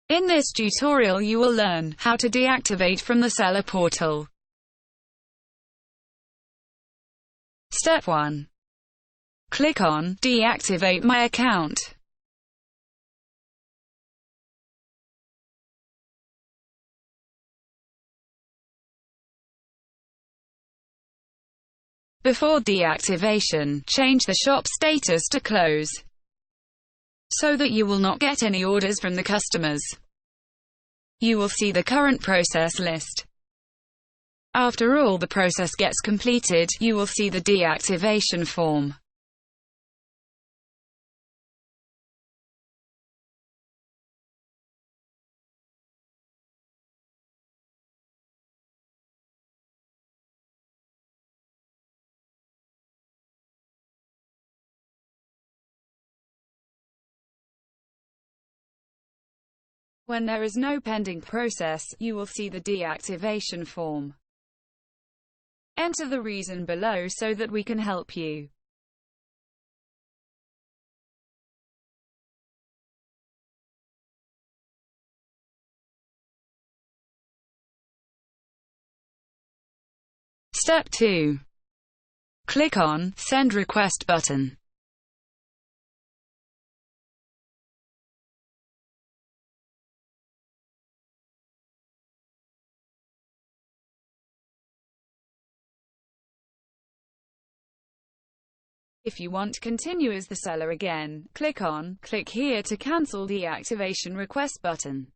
In this tutorial you will learn how to deactivate from the seller portal. Step 1. Click on Deactivate my account. Before deactivation, change the shop status to close, so that you will not get any orders from the customers. You will see the current process list. After all the process gets completed, you will see the deactivation form. When there is no pending process, you will see the deactivation form. Enter the reason below so that we can help you. Step 2. Click on Send Request button. If you want to continue as the seller again, click here to cancel the deactivation request button.